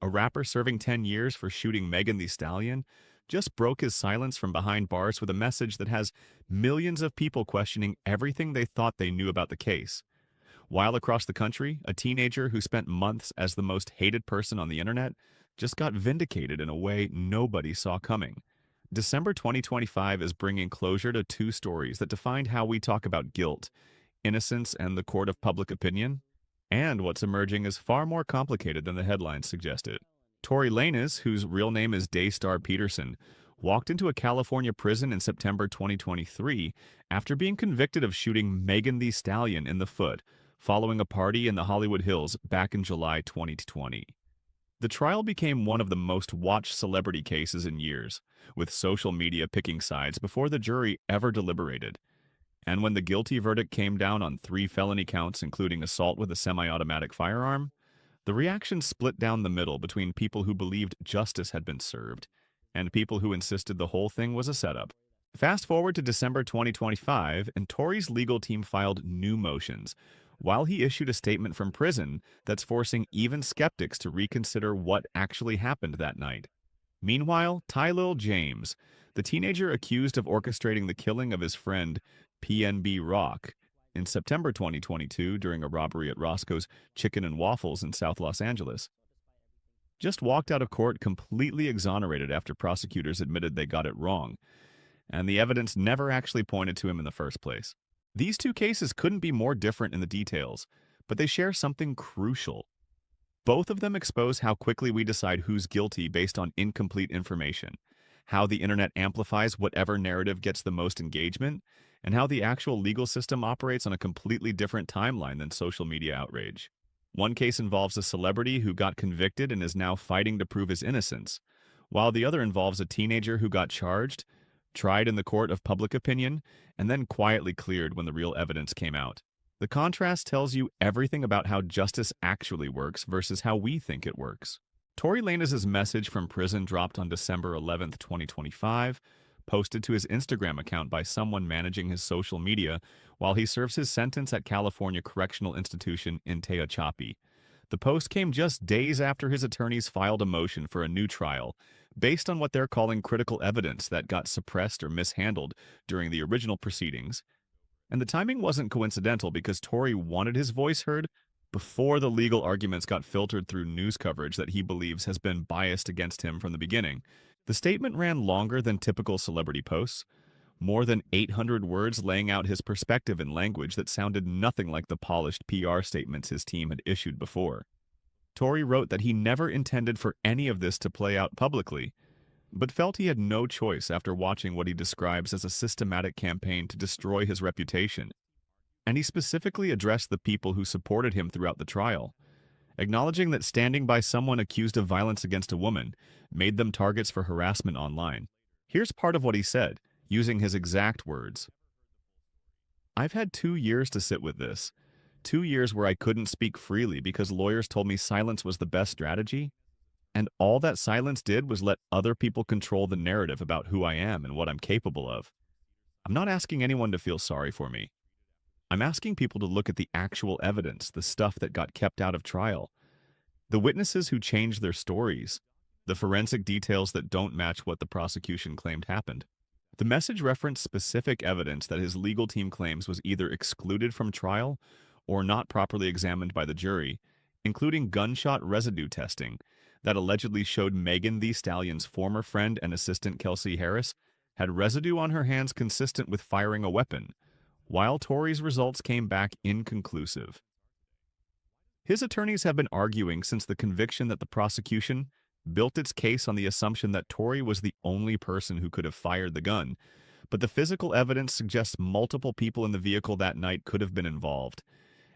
a rapper serving 10 years for shooting Megan Thee Stallion, just broke his silence from behind bars with a message that has millions of people questioning everything they thought they knew about the case. While across the country, a teenager who spent months as the most hated person on the internet just got vindicated in a way nobody saw coming. December 2025 is bringing closure to two stories that defined how we talk about guilt, innocence, and the court of public opinion. And what's emerging is far more complicated than the headlines suggested. Tory Lanez, whose real name is Daystar Peterson, walked into a California prison in September 2023 after being convicted of shooting Megan Thee Stallion in the foot following a party in the Hollywood Hills back in July 2020. The trial became one of the most watched celebrity cases in years, with social media picking sides before the jury ever deliberated. And when the guilty verdict came down on 3 felony counts, including assault with a semi-automatic firearm, the reaction split down the middle between people who believed justice had been served and people who insisted the whole thing was a setup. Fast forward to December 2025, and Tory's legal team filed new motions, while he issued a statement from prison that's forcing even skeptics to reconsider what actually happened that night. Meanwhile, Tylo James, the teenager accused of orchestrating the killing of his friend PNB Rock in September 2022 during a robbery at Roscoe's Chicken and Waffles in South Los Angeles, just walked out of court completely exonerated after prosecutors admitted they got it wrong, and the evidence never actually pointed to him in the first place. These two cases couldn't be more different in the details, but they share something crucial. Both of them expose how quickly we decide who's guilty based on incomplete information, how the internet amplifies whatever narrative gets the most engagement, and how the actual legal system operates on a completely different timeline than social media outrage. One case involves a celebrity who got convicted and is now fighting to prove his innocence, while the other involves a teenager who got charged, tried in the court of public opinion, and then quietly cleared when the real evidence came out. The contrast tells you everything about how justice actually works versus how we think it works. Tory Lanez's message from prison dropped on December 11, 2025, posted to his Instagram account by someone managing his social media while he serves his sentence at California Correctional Institution in Tehachapi. The post came just days after his attorneys filed a motion for a new trial, based on what they're calling critical evidence that got suppressed or mishandled during the original proceedings. And the timing wasn't coincidental because Tory wanted his voice heard before the legal arguments got filtered through news coverage that he believes has been biased against him from the beginning. The statement ran longer than typical celebrity posts, more than 800 words laying out his perspective in language that sounded nothing like the polished PR statements his team had issued before. Tory wrote that he never intended for any of this to play out publicly, but felt he had no choice after watching what he describes as a systematic campaign to destroy his reputation. And he specifically addressed the people who supported him throughout the trial, acknowledging that standing by someone accused of violence against a woman made them targets for harassment online. Here's part of what he said, using his exact words. "I've had 2 years to sit with this. 2 years where I couldn't speak freely because lawyers told me silence was the best strategy. And all that silence did was let other people control the narrative about who I am and what I'm capable of. I'm not asking anyone to feel sorry for me. I'm asking people to look at the actual evidence, the stuff that got kept out of trial, the witnesses who changed their stories, the forensic details that don't match what the prosecution claimed happened." The message referenced specific evidence that his legal team claims was either excluded from trial or not properly examined by the jury, including gunshot residue testing that allegedly showed Megan Thee Stallion's former friend and assistant Kelsey Harris had residue on her hands consistent with firing a weapon, while Tory's results came back inconclusive. His attorneys have been arguing since the conviction that the prosecution built its case on the assumption that Tory was the only person who could have fired the gun, but the physical evidence suggests multiple people in the vehicle that night could have been involved,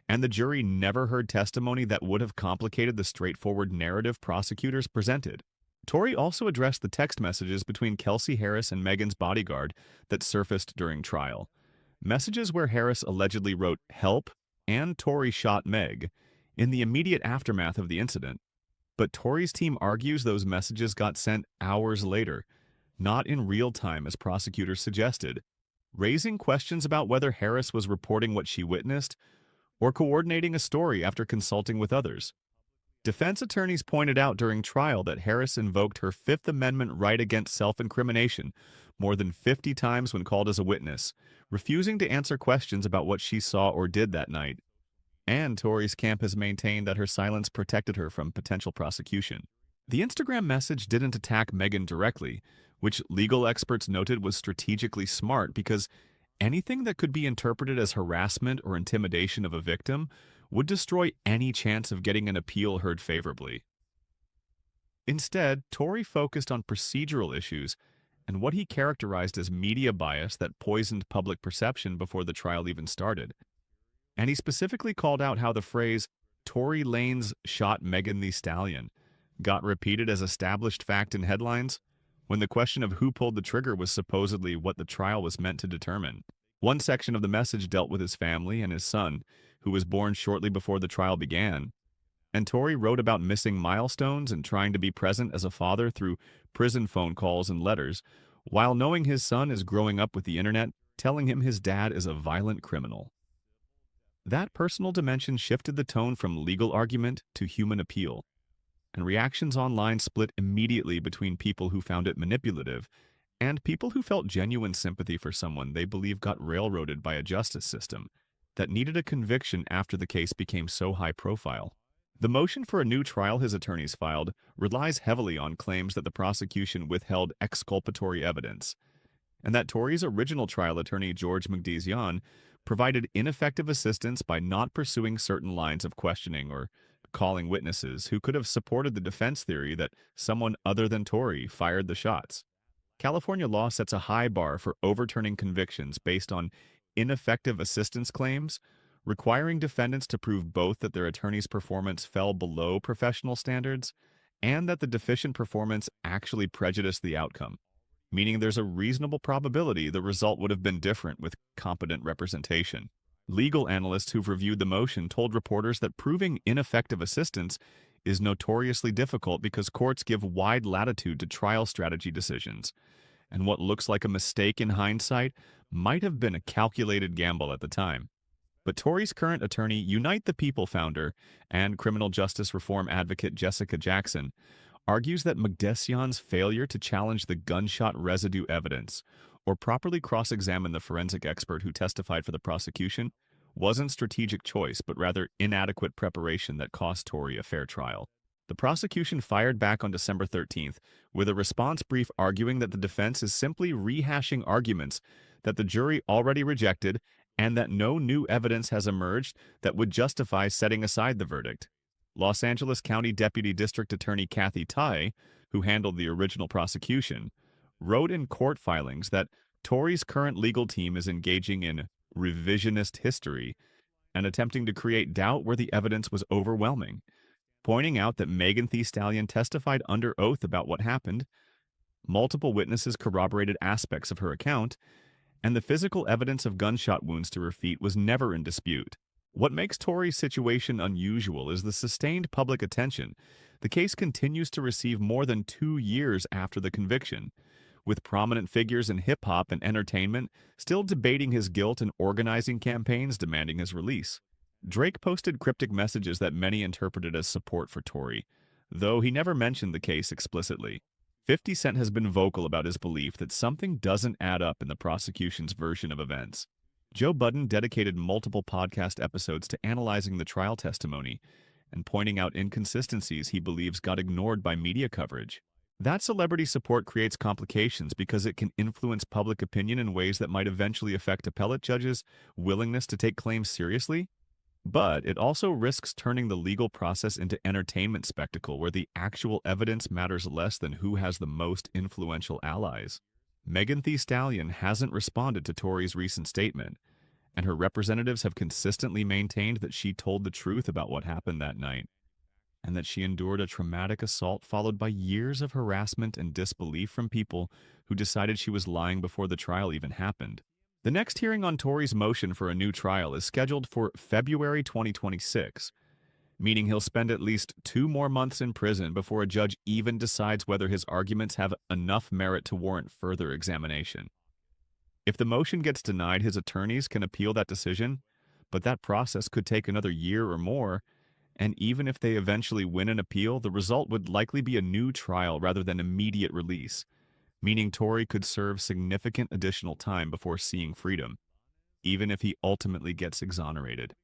and the jury never heard testimony that would have complicated the straightforward narrative prosecutors presented. Tory also addressed the text messages between Kelsey Harris and Megan's bodyguard that surfaced during trial. Messages where Harris allegedly wrote "help" and "Tory shot Meg" in the immediate aftermath of the incident. But Tory's team argues those messages got sent hours later, not in real time as prosecutors suggested, raising questions about whether Harris was reporting what she witnessed or coordinating a story after consulting with others. Defense attorneys pointed out during trial that Harris invoked her Fifth Amendment right against self-incrimination more than 50 times when called as a witness, refusing to answer questions about what she saw or did that night. And Tory's camp has maintained that her silence protected her from potential prosecution. The Instagram message didn't attack Meghan directly, which legal experts noted was strategically smart because anything that could be interpreted as harassment or intimidation of a victim would destroy any chance of getting an appeal heard favorably. Instead, Tory focused on procedural issues and what he characterized as media bias that poisoned public perception before the trial even started. And he specifically called out how the phrase, "Tory Lanez shot Megan Thee Stallion," got repeated as established fact in headlines, when the question of who pulled the trigger was supposedly what the trial was meant to determine. One section of the message dealt with his family and his son, who was born shortly before the trial began. And Tory wrote about missing milestones and trying to be present as a father through prison phone calls and letters, while knowing his son is growing up with the internet, telling him his dad is a violent criminal. That personal dimension shifted the tone from legal argument to human appeal, and reactions online split immediately between people who found it manipulative and people who felt genuine sympathy for someone they believe got railroaded by a justice system that needed a conviction after the case became so high profile. The motion for a new trial his attorneys filed relies heavily on claims that the prosecution withheld exculpatory evidence, and that Tory's original trial attorney George McDezian provided ineffective assistance by not pursuing certain lines of questioning or calling witnesses who could have supported the defense theory that someone other than Tory fired the shots. California law sets a high bar for overturning convictions based on ineffective assistance claims, requiring defendants to prove both that their attorney's performance fell below professional standards and that the deficient performance actually prejudiced the outcome, meaning there's a reasonable probability the result would have been different with competent representation. Legal analysts who've reviewed the motion told reporters that proving ineffective assistance is notoriously difficult because courts give wide latitude to trial strategy decisions, and what looks like a mistake in hindsight might have been a calculated gamble at the time. But Tory's current attorney, Unite the People founder and criminal justice reform advocate Jessica Jackson, argues that McDezian's failure to challenge the gunshot residue evidence or properly cross-examine the forensic expert who testified for the prosecution wasn't strategic choice, but rather inadequate preparation that cost Tory a fair trial. The prosecution fired back on December 13th with a response brief arguing that the defense is simply rehashing arguments that the jury already rejected and that no new evidence has emerged that would justify setting aside the verdict. Los Angeles County Deputy District Attorney Kathy Tai, who handled the original prosecution, wrote in court filings that Tory's current legal team is engaging in revisionist history and attempting to create doubt where the evidence was overwhelming, pointing out that Megan Thee Stallion testified under oath about what happened, multiple witnesses corroborated aspects of her account, and the physical evidence of gunshot wounds to her feet was never in dispute. What makes Tory's situation unusual is the sustained public attention the case continues to receive more than 2 years after the conviction, with prominent figures in hip-hop and entertainment still debating his guilt and organizing campaigns demanding his release. Drake posted cryptic messages that many interpreted as support for Tory, though he never mentioned the case explicitly. 50 Cent has been vocal about his belief that something doesn't add up in the prosecution's version of events. Joe Budden dedicated multiple podcast episodes to analyzing the trial testimony and pointing out inconsistencies he believes got ignored by media coverage. That celebrity support creates complications because it can influence public opinion in ways that might eventually affect appellate judges' willingness to take claims seriously. But it also risks turning the legal process into entertainment spectacle where the actual evidence matters less than who has the most influential allies. Megan Thee Stallion hasn't responded to Tory's recent statement, and her representatives have consistently maintained that she told the truth about what happened that night, and that she endured a traumatic assault followed by years of harassment and disbelief from people who decided she was lying before the trial even happened. The next hearing on Tory's motion for a new trial is scheduled for February 2026, meaning he'll spend at least 2 more months in prison before a judge even decides whether his arguments have enough merit to warrant further examination. If the motion gets denied, his attorneys can appeal that decision, but that process could take another year or more, And even if they eventually win an appeal, the result would likely be a new trial rather than immediate release, meaning Tory could serve significant additional time before seeing freedom, even if he ultimately gets exonerated.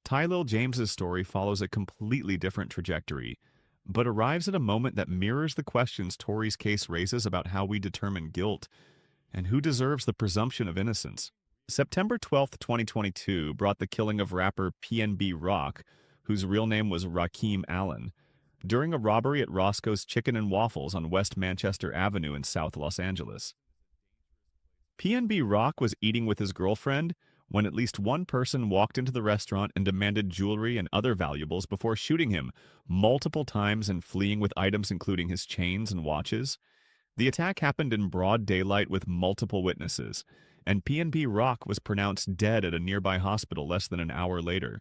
Tylo James's story follows a completely different trajectory, but arrives at a moment that mirrors the questions Tory's case raises about how we determine guilt and who deserves the presumption of innocence. September 12th, 2022 brought the killing of rapper PNB Rock, whose real name was Rakeem Allen, during a robbery at Roscoe's Chicken and Waffles on West Manchester Avenue in South Los Angeles. PNB Rock was eating with his girlfriend when at least one person walked into the restaurant and demanded jewelry and other valuables before shooting him multiple times and fleeing with items including his chains and watches. The attack happened in broad daylight with multiple witnesses, and PNB Rock was pronounced dead at a nearby hospital less than an hour later,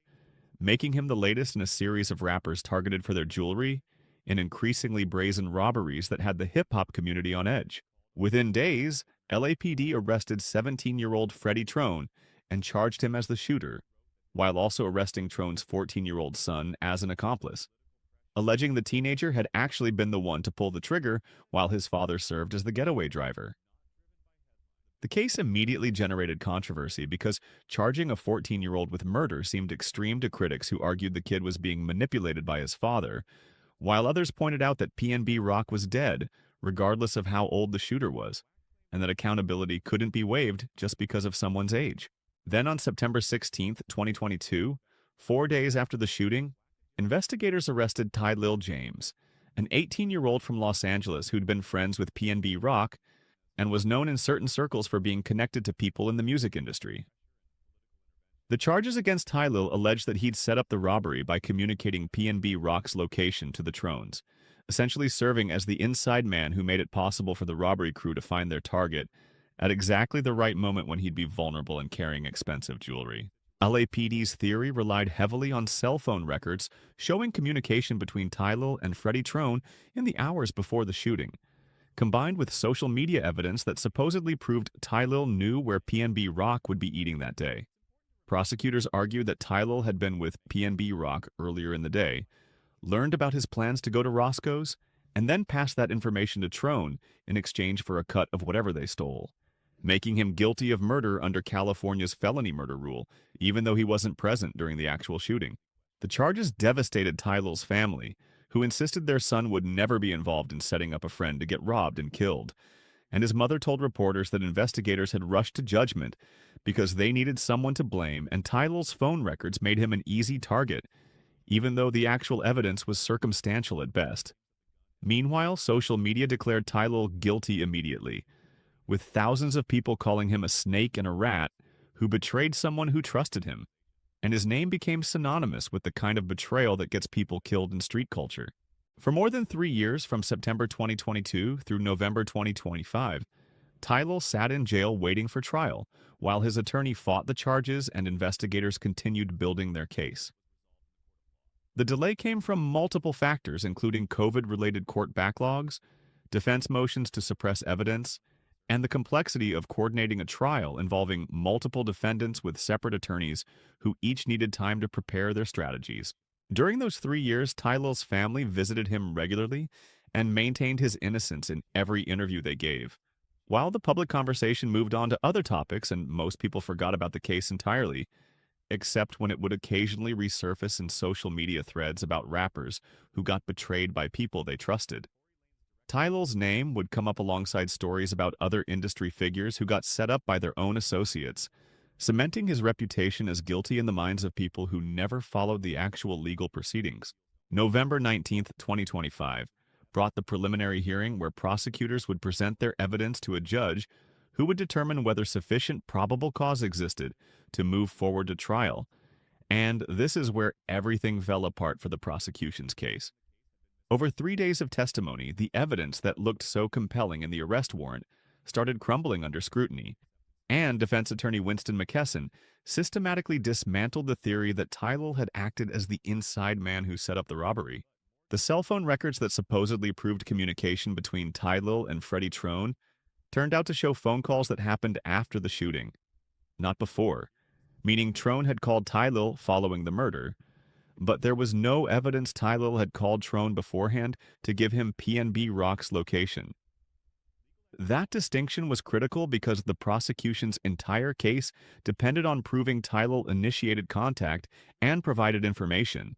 making him the latest in a series of rappers targeted for their jewelry in increasingly brazen robberies that had the hip-hop community on edge. Within days, LAPD arrested 17-year-old Freddie Trone and charged him as the shooter, while also arresting Trone's 14-year-old son as an accomplice, alleging the teenager had actually been the one to pull the trigger while his father served as the getaway driver. The case immediately generated controversy because charging a 14-year-old with murder seemed extreme to critics who argued the kid was being manipulated by his father, while others pointed out that PNB Rock was dead, regardless of how old the shooter was, and that accountability couldn't be waived just because of someone's age. Then on September 16th, 2022, 4 days after the shooting, investigators arrested Tylo James, an 18-year-old from Los Angeles who'd been friends with PNB Rock and was known in certain circles for being connected to people in the music industry. The charges against Tylo allege that he'd set up the robbery by communicating PNB Rock's location to the Trones, essentially serving as the inside man who made it possible for the robbery crew to find their target at exactly the right moment when he'd be vulnerable and carrying expensive jewelry. LAPD's theory relied heavily on cell phone records showing communication between Tylo and Freddie Trone in the hours before the shooting, combined with social media evidence that supposedly proved Tylo knew where PNB Rock would be eating that day. Prosecutors argued that Tylo had been with PNB Rock earlier in the day, learned about his plans to go to Roscoe's, and then passed that information to Trone in exchange for a cut of whatever they stole, making him guilty of murder under California's felony murder rule, even though he wasn't present during the actual shooting. The charges devastated Tylo's family, who insisted their son would never be involved in setting up a friend to get robbed and killed, and his mother told reporters that investigators had rushed to judgment because they needed someone to blame, and Tylo's phone records made him an easy target, even though the actual evidence was circumstantial at best. Meanwhile, social media declared Tylo guilty immediately, with thousands of people calling him a snake and a rat who betrayed someone who trusted him, and his name became synonymous with the kind of betrayal that gets people killed in street culture. For more than 3 years, from September 2022 through November 2025, Tylo sat in jail waiting for trial, while his attorney fought the charges and investigators continued building their case. The delay came from multiple factors, including COVID-related court backlogs, defense motions to suppress evidence, and the complexity of coordinating a trial involving multiple defendants with separate attorneys who each needed time to prepare their strategies. During those 3 years, Tylo's family visited him regularly and maintained his innocence in every interview they gave. While the public conversation moved on to other topics and most people forgot about the case entirely, except when it would occasionally resurface in social media threads about rappers who got betrayed by people they trusted. Tylo's name would come up alongside stories about other industry figures who got set up by their own associates, cementing his reputation as guilty in the minds of people who never followed the actual legal proceedings. November 19th, 2025, brought the preliminary hearing where prosecutors would present their evidence to a judge who would determine whether sufficient probable cause existed to move forward to trial. And this is where everything fell apart for the prosecution's case. Over 3 days of testimony, the evidence that looked so compelling in the arrest warrant started crumbling under scrutiny, and defense attorney Winston McKesson systematically dismantled the theory that Tylo had acted as the inside man who set up the robbery. The cell phone records that supposedly proved communication between Tylo and Freddie Trone turned out to show phone calls that happened after the shooting, not before, meaning Trone had called Tylo following the murder, But there was no evidence Tylo had called Trone beforehand to give him PNB Rock's location. That distinction was critical because the prosecution's entire case depended on proving Tylo initiated contact and provided information.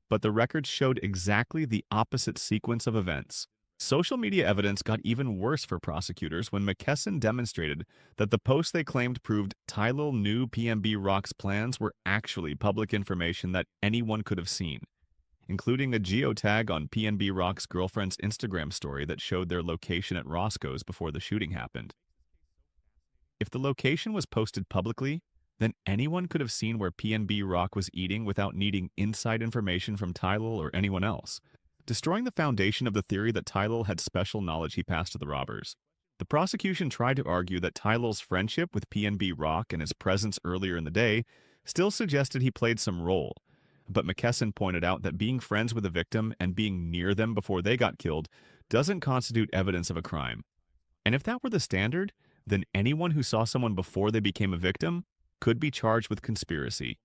But the records showed exactly the opposite sequence of events. Social media evidence got even worse for prosecutors when McKesson demonstrated that the posts they claimed proved Tylo knew PNB Rock's plans were actually public information that anyone could have seen, including a geotag on PNB Rock's girlfriend's Instagram story that showed their location at Roscoe's before the shooting happened. If the location was posted publicly, then anyone could have seen where PNB Rock was eating without needing inside information from Tylo or anyone else, destroying the foundation of the theory that Tylo had special knowledge he passed to the robbers. The prosecution tried to argue that Tylo's friendship with PNB Rock and his presence earlier in the day still suggested he played some role, but McKesson pointed out that being friends with a victim and being near them before they got killed doesn't constitute evidence of a crime. And if that were the standard, then anyone who saw someone before they became a victim could be charged with conspiracy.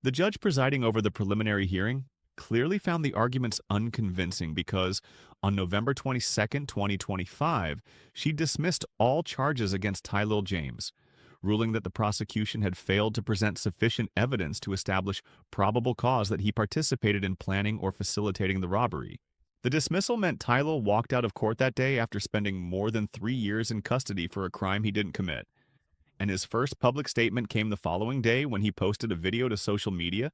The judge presiding over the preliminary hearing clearly found the arguments unconvincing because, on November 22, 2025, she dismissed all charges against Tylo James, ruling that the prosecution had failed to present sufficient evidence to establish probable cause that he participated in planning or facilitating the robbery. The dismissal meant Tylo walked out of court that day after spending more than 3 years in custody for a crime he didn't commit. And his first public statement came the following day when he posted a video to social media,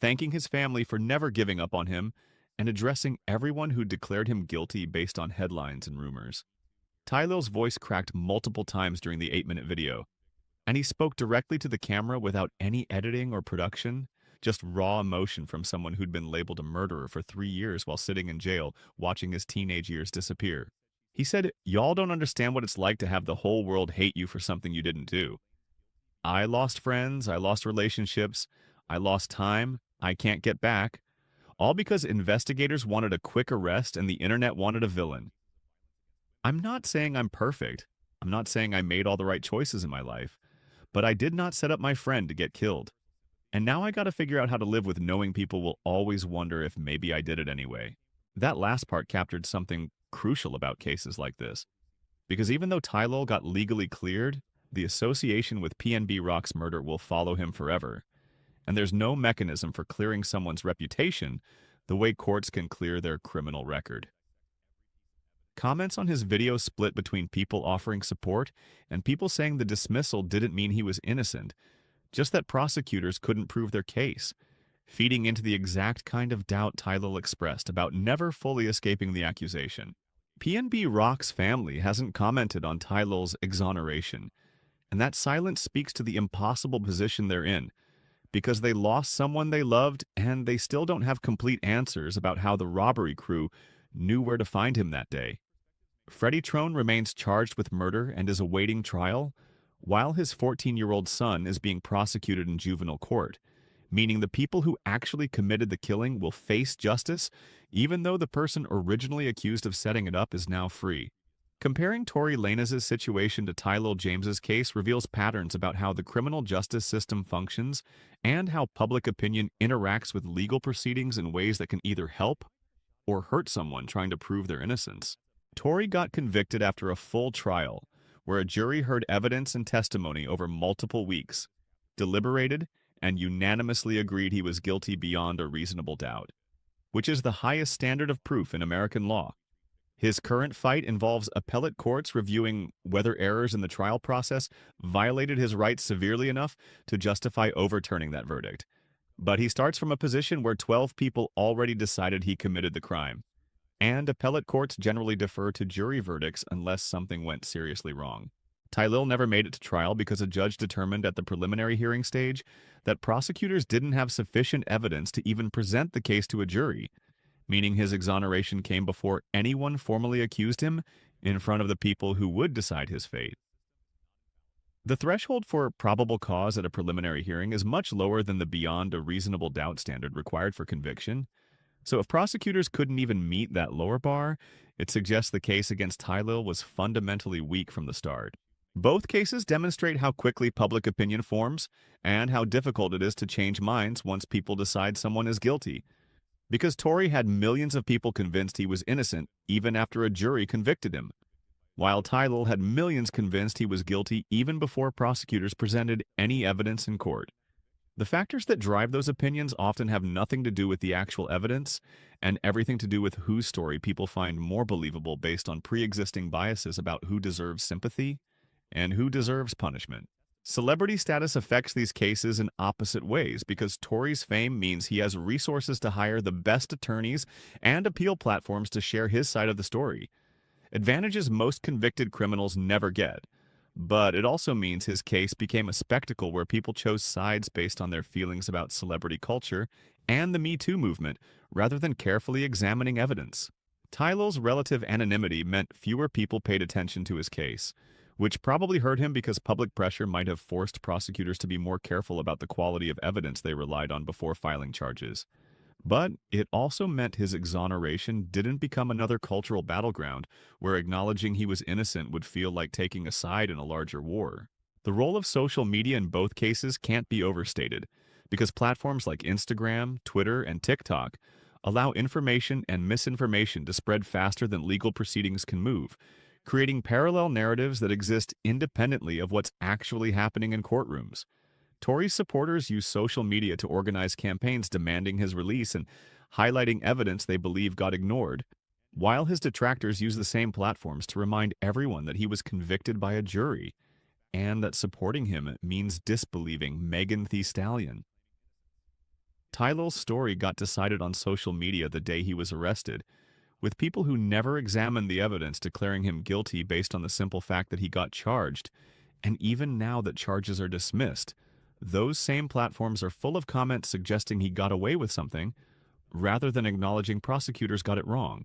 thanking his family for never giving up on him and addressing everyone who declared him guilty based on headlines and rumors. Tylo's voice cracked multiple times during the 8-minute video, and he spoke directly to the camera without any editing or production, just raw emotion from someone who'd been labeled a murderer for 3 years while sitting in jail watching his teenage years disappear. He said, "Y'all don't understand what it's like to have the whole world hate you for something you didn't do. I lost friends, I lost relationships, I lost time, I can't get back, all because investigators wanted a quick arrest and the internet wanted a villain. I'm not saying I'm perfect. I'm not saying I made all the right choices in my life, but I did not set up my friend to get killed. And now I gotta figure out how to live with knowing people will always wonder if maybe I did it anyway." That last part captured something crucial about cases like this, because even though Tylo got legally cleared, the association with PNB Rock's murder will follow him forever, and there's no mechanism for clearing someone's reputation the way courts can clear their criminal record. Comments on his video split between people offering support and people saying the dismissal didn't mean he was innocent, just that prosecutors couldn't prove their case, feeding into the exact kind of doubt Tylo expressed about never fully escaping the accusation. PNB Rock's family hasn't commented on Tylo's exoneration, and that silence speaks to the impossible position they're in, because they lost someone they loved and they still don't have complete answers about how the robbery crew knew where to find him that day. Freddie Trone remains charged with murder and is awaiting trial, while his 14-year-old son is being prosecuted in juvenile court, meaning the people who actually committed the killing will face justice, even though the person originally accused of setting it up is now free. Comparing Tory Lanez's situation to Tylo James's case reveals patterns about how the criminal justice system functions and how public opinion interacts with legal proceedings in ways that can either help or hurt someone trying to prove their innocence. Tory got convicted after a full trial, where a jury heard evidence and testimony over multiple weeks, deliberated, and unanimously agreed he was guilty beyond a reasonable doubt, which is the highest standard of proof in American law. His current fight involves appellate courts reviewing whether errors in the trial process violated his rights severely enough to justify overturning that verdict. But he starts from a position where 12 people already decided he committed the crime, and appellate courts generally defer to jury verdicts unless something went seriously wrong. Tylo never made it to trial because a judge determined at the preliminary hearing stage that prosecutors didn't have sufficient evidence to even present the case to a jury, meaning his exoneration came before anyone formally accused him in front of the people who would decide his fate. The threshold for probable cause at a preliminary hearing is much lower than the beyond a reasonable doubt standard required for conviction. So if prosecutors couldn't even meet that lower bar, it suggests the case against Tylo was fundamentally weak from the start. Both cases demonstrate how quickly public opinion forms and how difficult it is to change minds once people decide someone is guilty. Because Tory had millions of people convinced he was innocent even after a jury convicted him, while Tylo had millions convinced he was guilty even before prosecutors presented any evidence in court. The factors that drive those opinions often have nothing to do with the actual evidence and everything to do with whose story people find more believable based on pre-existing biases about who deserves sympathy and who deserves punishment. Celebrity status affects these cases in opposite ways because Tory's fame means he has resources to hire the best attorneys and appeal platforms to share his side of the story. Advantages most convicted criminals never get. But it also means his case became a spectacle where people chose sides based on their feelings about celebrity culture and the Me Too movement, rather than carefully examining evidence. Tylo's relative anonymity meant fewer people paid attention to his case, which probably hurt him because public pressure might have forced prosecutors to be more careful about the quality of evidence they relied on before filing charges. But it also meant his exoneration didn't become another cultural battleground where acknowledging he was innocent would feel like taking a side in a larger war. The role of social media in both cases can't be overstated, because platforms like Instagram, Twitter, and TikTok allow information and misinformation to spread faster than legal proceedings can move, creating parallel narratives that exist independently of what's actually happening in courtrooms. Tory's supporters use social media to organize campaigns demanding his release and highlighting evidence they believe got ignored, while his detractors use the same platforms to remind everyone that he was convicted by a jury and that supporting him means disbelieving Megan Thee Stallion. Tylo's story got decided on social media the day he was arrested, with people who never examined the evidence declaring him guilty based on the simple fact that he got charged. And even now that charges are dismissed, those same platforms are full of comments suggesting he got away with something, rather than acknowledging prosecutors got it wrong.